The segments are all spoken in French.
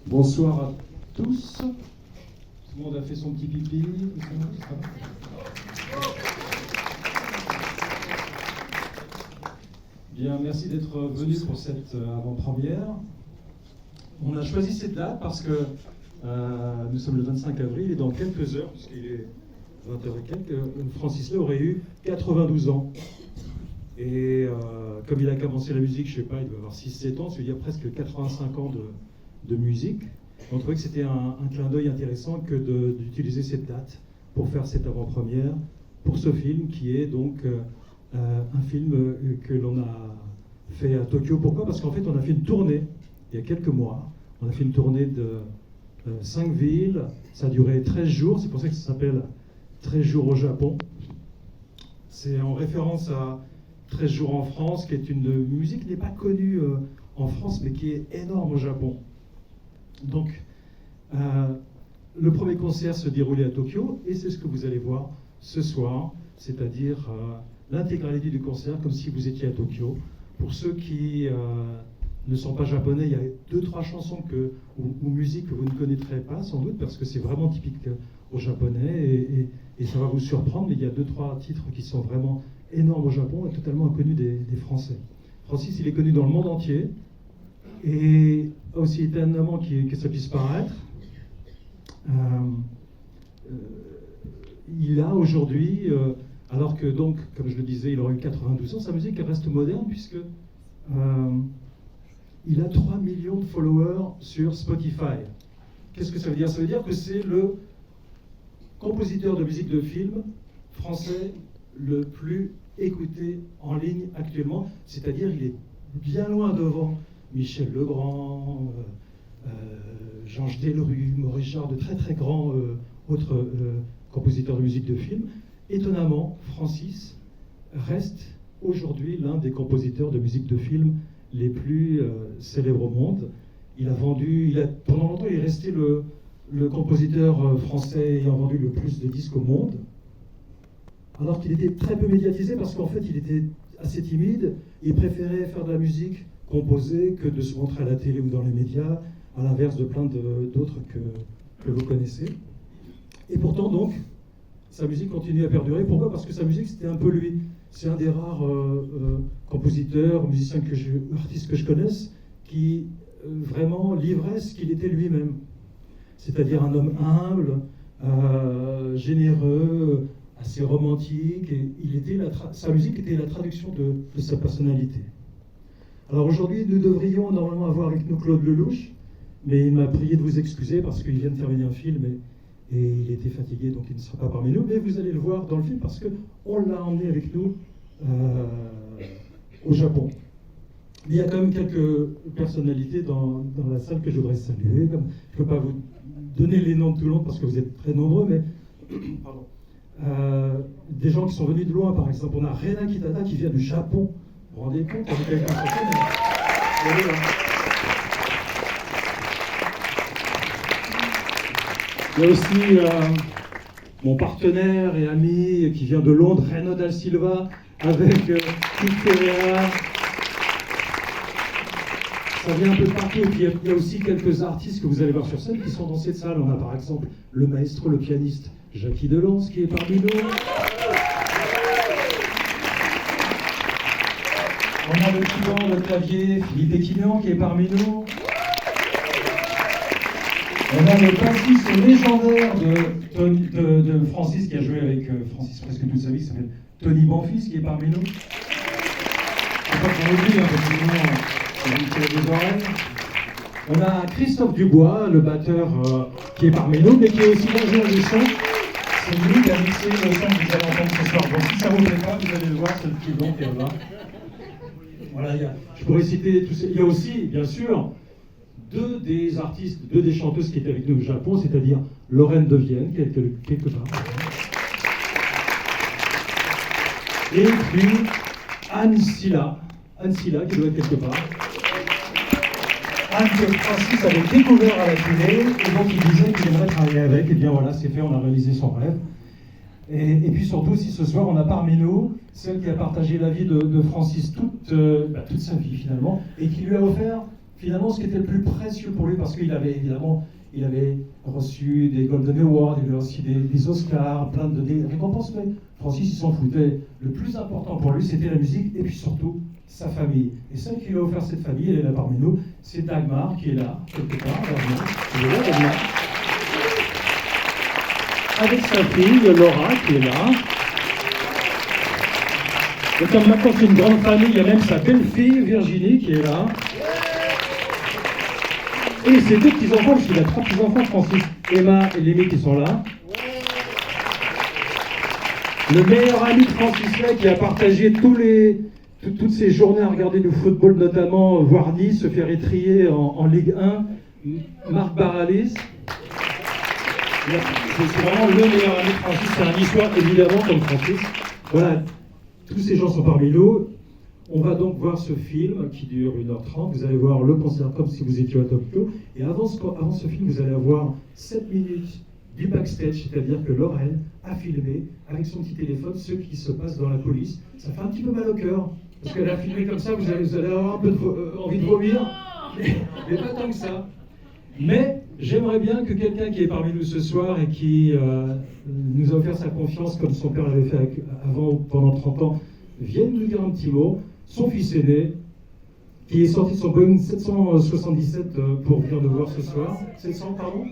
Bonsoir à tous. Tout le monde a fait son petit pipi. Ça va ? Bien, merci d'être venus pour cette avant-première. On a choisi cette date parce que nous sommes le 25 avril et dans quelques heures, puisqu'il est 20h et quelques, Francis Lai aurait eu 92 ans. Et comme il a commencé la musique, je ne sais pas, il doit avoir 6-7 ans, c'est-à-dire presque 85 ans de musique. On trouvait que c'était un clin d'œil intéressant que d'utiliser cette date pour faire cette avant-première pour ce film qui est donc un film que l'on a fait à Tokyo. Pourquoi ? Parce qu'en fait, on a fait une tournée il y a quelques mois. On a fait une tournée de 5 villes. Ça a duré 13 jours. C'est pour ça que ça s'appelle 13 jours au Japon. C'est en référence à 13 jours en France, qui est une musique qui n'est pas connue en France, mais qui est énorme au Japon. Donc, le premier concert se déroulait à Tokyo, et c'est ce que vous allez voir ce soir, c'est-à-dire l'intégralité du concert, comme si vous étiez à Tokyo. Pour ceux qui ne sont pas japonais, il y a 2-3 chansons ou musiques que vous ne connaîtrez pas, sans doute, parce que c'est vraiment typique au japonais, et ça va vous surprendre, mais il y a 2-3 titres qui sont vraiment énormes au Japon et totalement inconnus des Français. Francis, il est connu dans le monde entier, et aussi étonnamment que ça puisse paraître, il a aujourd'hui, alors que donc, comme je le disais, il aurait eu 92 ans, sa musique reste moderne puisque il a 3 millions de followers sur Spotify. Qu'est-ce que ça veut dire ? Ça veut dire que c'est le compositeur de musique de film français le plus écouté en ligne actuellement, c'est-à-dire il est bien loin devant Michel Legrand, Georges Delerue, Maurice Jarre, de très très grands autres compositeurs de musique de film. Étonnamment, Francis reste aujourd'hui l'un des compositeurs de musique de film les plus célèbres au monde. Pendant longtemps, il est resté le compositeur français ayant vendu le plus de disques au monde, alors qu'il était très peu médiatisé parce qu'en fait, il était assez timide. Il préférait faire de la musique composée que de se montrer à la télé ou dans les médias, à l'inverse de plein d'autres que vous connaissez. Et pourtant, donc, sa musique continue à perdurer. Pourquoi ? Parce que sa musique, c'était un peu lui. C'est un des rares compositeurs, musiciens, artistes que je connaisse, qui vraiment livrait ce qu'il était lui-même. C'est-à-dire un homme humble, généreux, assez romantique. Et sa musique était la traduction de sa personnalité. Alors aujourd'hui, nous devrions normalement avoir avec nous Claude Lelouch, mais il m'a prié de vous excuser parce qu'il vient de terminer un film et il était fatigué, donc il ne sera pas parmi nous. Mais vous allez le voir dans le film parce qu'on l'a emmené avec nous au Japon. Mais il y a quand même quelques personnalités dans la salle que je voudrais saluer. Je ne peux pas vous donner les noms de tout le monde parce que vous êtes très nombreux, mais pardon. Des gens qui sont venus de loin, par exemple. On a Rena Kitata qui vient du Japon. Vous vous rendez compte, avec quelqu'un sur scène, il y a aussi mon partenaire et ami qui vient de Londres, Reno Dal Silva, avec Kid Ferreira. Ça vient un peu de partout. Et puis il y a aussi quelques artistes que vous allez voir sur scène qui sont dans cette salle. On a par exemple le maestro, le pianiste Jackie Delance qui est parmi nous. On a le keyboard, le clavier, Philippe Equinian qui est parmi nous. On a le bassiste légendaire de Francis qui a joué avec Francis presque toute sa vie, qui s'appelle Tony Banfils qui est parmi nous. C'est pas qu'on oublie, parce que sinon on va lui tirer des oreilles. On a Christophe Dubois, le batteur qui est parmi nous, mais qui est aussi l'ingénieur du son. C'est lui qui a mixé le son que vous allez entendre ce soir. Donc si ça vous plaît pas, vous allez le voir, c'est le petit blond qui est là. Voilà, je pourrais citer tous ces. Il y a aussi, bien sûr, deux des artistes, deux des chanteuses qui étaient avec nous au Japon, c'est-à-dire Lorraine de Vienne, quelque part. Et puis Anne Silla qui doit être quelque part. Anne que Francis avait découvert à la télé, et donc il disait qu'il aimerait travailler avec, et bien voilà, c'est fait, on a réalisé son rêve. Et puis surtout aussi ce soir, on a parmi nous celle qui a partagé la vie de Francis toute sa vie finalement, et qui lui a offert finalement ce qui était le plus précieux pour lui, parce qu'il avait évidemment reçu des Golden Awards, il avait reçu des Oscars, plein des récompenses, mais Francis il s'en foutait. Le plus important pour lui c'était la musique et puis surtout sa famille. Et celle qui lui a offert cette famille, elle est là parmi nous, c'est Dagmar qui est là, quelque part, elle est là, Dagmar. Avec sa fille, Laura, qui est là. Et comme maintenant c'est une grande famille, il y a même sa belle-fille, Virginie, qui est là. Et ses deux petits-enfants, parce qu'il a 3 petits-enfants, Francis, Emma et Lémi, qui sont là. Le meilleur ami de Francis Lay, qui a partagé toutes ces journées à regarder du football, notamment Wardy, se faire étrier en Ligue 1, Marc Baralis. C'est vraiment le meilleur ami de Francis, c'est un histoire évidemment comme Francis. Voilà, tous ces gens sont parmi nous. On va donc voir ce film qui dure 1h30. Vous allez voir le concert comme si vous étiez à Tokyo. Et avant ce film, vous allez avoir 7 minutes du backstage, c'est-à-dire que Laurel a filmé avec son petit téléphone ce qui se passe dans la police. Ça fait un petit peu mal au cœur, parce qu'elle a filmé comme ça, vous allez avoir un peu envie de vomir, mais pas tant que ça. Mais j'aimerais bien que quelqu'un qui est parmi nous ce soir et qui nous a offert sa confiance, comme son père l'avait fait avant, pendant 30 ans, vienne nous dire un petit mot. Son fils aîné, qui est sorti de son Boeing 777 pour venir nous voir ce soir. 700, pardon ?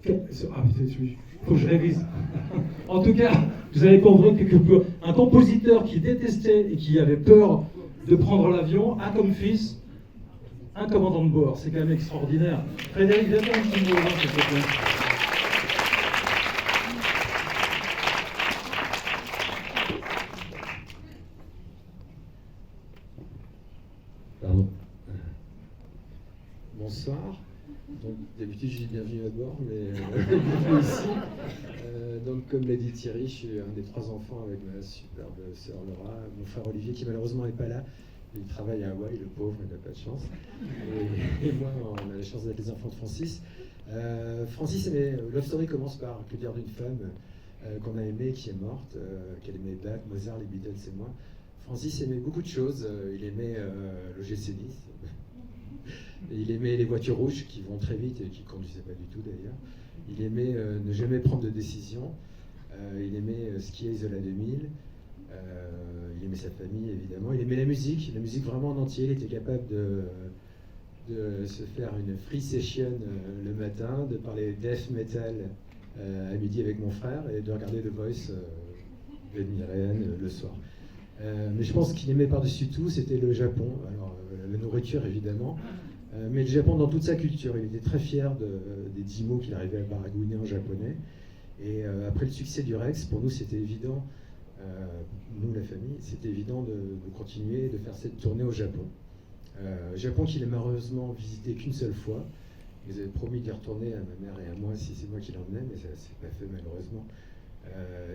Ah, il faut que je révise. En tout cas, vous avez compris qu'un compositeur qui détestait et qui avait peur de prendre l'avion a comme fils un commandant de bord. C'est quand même extraordinaire. Frédéric, viens faire un petit mot là, s'il te plaît. Pardon. Bonsoir. Donc, d'habitude, je dis bienvenue à bord, mais bienvenue ici. Donc, comme l'a dit Thierry, je suis un des 3 enfants avec ma superbe sœur Laura, mon frère Olivier, qui malheureusement n'est pas là. Il travaille à Hawaï, le pauvre, il n'a pas de chance. Et moi, on a la chance d'être les enfants de Francis. Francis, Love Story commence par Que dire d'une femme qu'on a aimée, qui est morte, qu'elle aimait Bach, Mozart, les Beatles et moi. Francis aimait beaucoup de choses. Il aimait le GC Nice. Il aimait les voitures rouges qui vont très vite et qui ne conduisaient pas du tout d'ailleurs. Il aimait ne jamais prendre de décision. Il aimait skier Isola 2000. Il aimait sa famille évidemment. Il aimait la musique vraiment en entier. Il était capable de se faire une free session le matin, de parler death metal à midi avec mon frère et de regarder The Voice d'Admiran le soir. Mais je pense qu'il aimait par-dessus tout, c'était le Japon. Alors, la nourriture, évidemment, mais le Japon dans toute sa culture. Il était très fier des 10 mots qu'il arrivait à baragouiner en japonais. Et après le succès du Rex, pour nous, c'était évident, nous, la famille, c'était évident de continuer, de faire cette tournée au Japon. Japon qu'il a malheureusement visité qu'une seule fois. Ils avaient promis d'y retourner à ma mère et à moi si c'est moi qui l'emmenais, mais ça ne s'est pas fait malheureusement.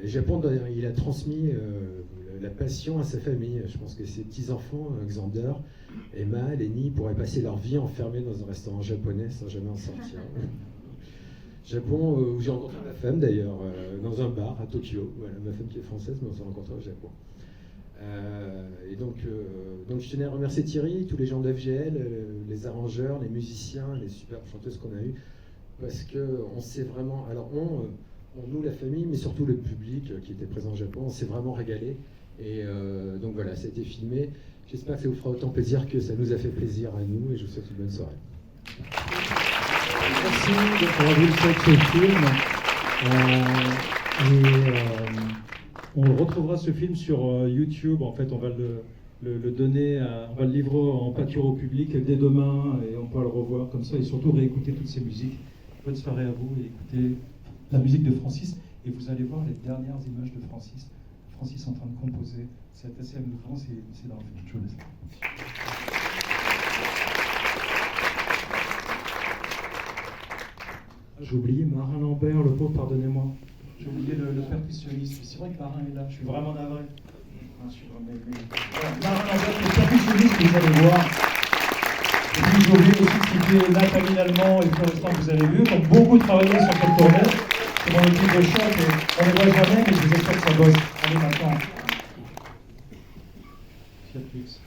Et Japon, il a transmis la passion à sa famille. Je pense que ses petits-enfants, Xander, Emma, Lenny, pourraient passer leur vie enfermés dans un restaurant japonais sans jamais en sortir. Japon, où j'ai rencontré ma femme d'ailleurs, dans un bar à Tokyo. Voilà, ma femme qui est française, mais on s'est rencontrés au Japon. Et donc je tenais à remercier Thierry, tous les gens d'FGL, les arrangeurs, les musiciens, les superbes chanteuses qu'on a eues, parce qu'on s'est vraiment... Alors nous, la famille, mais surtout le public qui était présent au Japon, on s'est vraiment régalé. Et donc voilà, ça a été filmé. J'espère que ça vous fera autant plaisir que ça nous a fait plaisir à nous, et je vous souhaite une bonne soirée. Merci d'avoir vu ce film. On retrouvera ce film sur YouTube. En fait, on va le donner, on va le livrer en pâture au public dès demain, et on pourra le revoir comme ça, et surtout réécouter toutes ces musiques. Bonne soirée à vous, et écoutez la musique de Francis, et vous allez voir les dernières images de Francis. Francis en train de composer, c'est assez amusant, c'est dans le film. Je vous laisse. J'ai oublié Marin Lambert, le pauvre, pardonnez-moi. J'ai oublié le percussionniste. C'est vrai que Marin est là, je suis vraiment navré. Voilà, Marin Lambert, le percussionniste que vous allez voir. Et puis j'ai oublié aussi de citer Nathalie Lallemand et Florestan que vous avez vu, qui ont beaucoup travaillé sur cette tournée. C'est mon équipe de choc et on ne les voit jamais, mais je vous assure que ça bosse. Allez, maintenant. Fiat Lux.